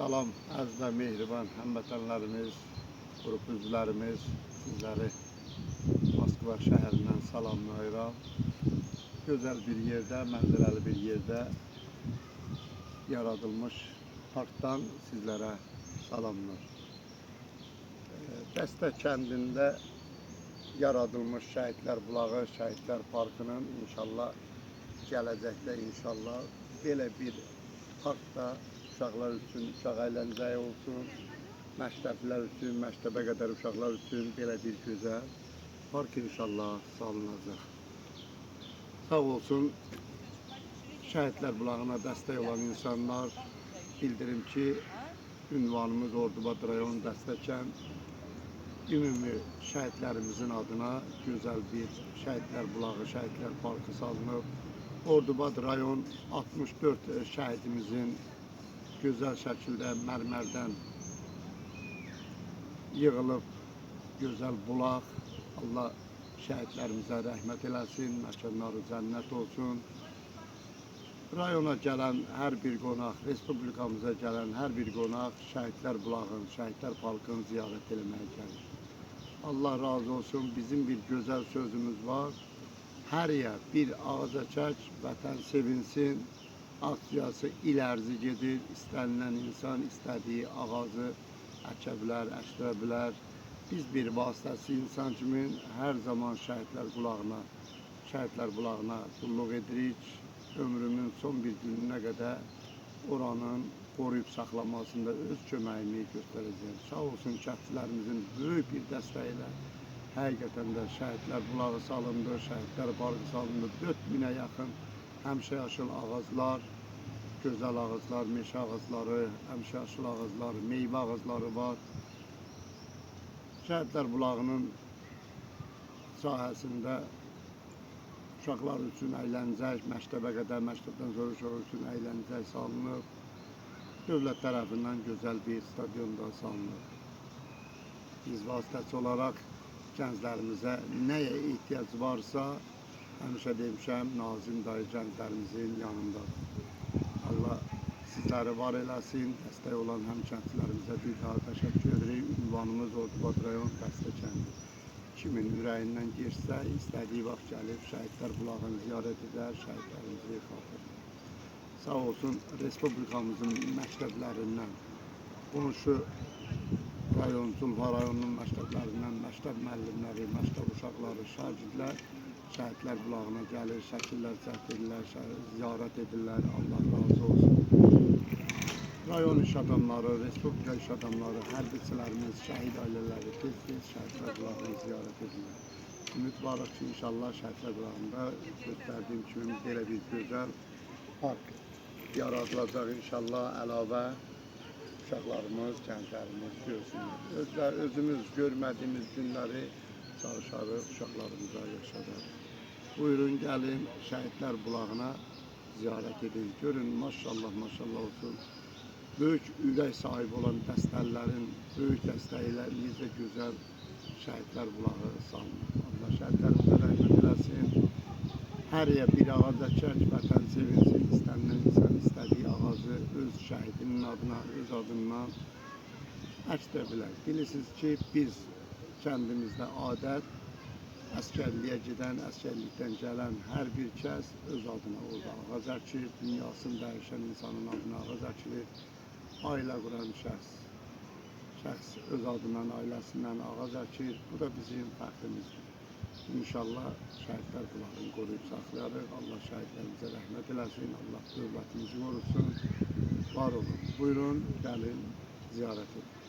Salam, əziz və mehriban həmvətənlərimiz, qrup üzvlərimiz, sizləri Moskva şəhərindən salamlayıram. Gözəl bir yerdə, mənzərəli bir yerdə yaradılmış parkdan sizlərə salamlar. Dəstə kəndində yaradılmış Şəhidlər Bulağı, Şəhidlər Parkının inşallah gələcəkdə inşallah belə bir parkda uşaqlar üçün uşaq əyləncəyi olsun, məktəblər üçün, məktəbə qədər uşaqlar üçün belə bir gözəl park inşallah salınacaq. Sağ olsun Şəhidlər Bulağına dəstək olan insanlar. Bildirim ki, ünvanımız Ordubad rayon Dəstəkən ümumi şəhidlərimizin adına gözəl bir Şəhidlər Bulağı, Şəhidlər Parkı salınıb. Ordubad rayon 64 şəhidimizin gözəl şəkildə mərmərdən yığılıb gözəl bulaq. Allah şəhidlərimizə rəhmət eləsin, məkanları cənnət olsun. Rayona gələn hər bir qonaq, respublikamıza gələn hər bir qonaq Şəhidlər Bulağın, Şəhidlər Parkını ziyarət eləməyə gəlir. Allah razı olsun, bizim bir gözəl sözümüz var. Hər yer bir ağaca çək, vətən sevinsin. Aksiyası ilərzi gedir. İstənilən insan istədiyi ağacı əkə bilər, əkdirə bilər. Biz bir vasitəsi insan kimi hər zaman Şəhidlər Bulağına qulluq edirik. Ömrümün son bir gününə qədər oranın qoruyub saxlamasında öz köməyimi göstərəcəyim. Sağ olsun kəndçilərimizin böyük bir dəstəyi ilə həqiqətən də Şəhidlər Bulağı salındı, Şəhidlər Parkı salındı. 4000-ə yaxın həmişəyaşıl ağaclar, gözəl ağaclar, meşə ağacları, həmişəyaşıl ağaclar, meyvə ağacları var. Şəhidlər Bulağının sahəsində uşaqlar üçün əyləncək, məktəbə qədər, məktəbdən sonra uşaqlar üçün əyləncək salınıb. Dövlət tərəfindən gözəl bir stadionda salınıb. Biz vasitəçi olaraq gənclərimizə nəyə ehtiyac varsa, həmişə demişəm, Nazim dayı gənclərimizin yanındadır. Allah sizləri var eləsin, dəstək olan həm kəndçilərimizə bir daha təşəkkür edirik. Ünvanımız Ordubad rayon Dəstəkəndir. Kimin ürəyindən geçsə, istədiyi vaxt gəlib Şəhidlər Bulağını ziyarət edər, şəhidlərimizi xatırlayır. Sağ olsun respublikamızın məktəblərindən, qonşu rayon, Zulfa rayonunun məktəblərindən məktəb müəllimləri, məktəb uşaqları, şagirdlər Şəhidlər Bulağına gəlir, şəkillər çəkdirirlər, ziyarət edirlər. Allah razı olsun. Rayon iş adamları, respublika iş adamları, hərbiçilərimiz, şəhid ailələri tez-tez Şəhidlər Bulağını ziyarət edirlər. Ümid varıq ki, inşallah Şəhidlər Bulağında göstərdiyim kimi belə bir gözəl park yaradılacaq inşallah. Əlavə uşaqlarımız, gənclərimiz görsünlər. Özümüz görmədiyimiz günləri çalışarıq, uşaqlarımıza yaşadarıq. Buyurun, gəlin Şəhidlər Bulağına ziyarət edin. Görün, maşallah, maşallah olsun. Böyük ürək sahibi olan dəstəlilərin böyük dəstəyi ilə necə gözəl Şəhidlər Bulağı salınır. Allah şəhidlərimizə rəhmət eləsin. Hər yer bir ağac əkək, vətən sevinsin. İstənilən insan istədiyi ağacı öz şəhidinin adına, öz adından əkdə bilər. Bilirsiniz ki, biz kəndimizdə adət, əskərliyə gedən, əskərlikdən gələn hər bir kəs öz adına orada ağac əkir, dünyasını dəyişən insanın adına ağac əkilir. Ailə quran şəxs öz adından, ailəsindən ağac əkir. Bu da bizim fəxrimizdir. İnşallah Şəhidlər Bulağını qoruyub saxlayarıq. Allah şəhidlərimizə rəhmət eləsin, Allah dövlətimizi qorusun. Var olun. Buyurun, gəlin, ziyarət edin.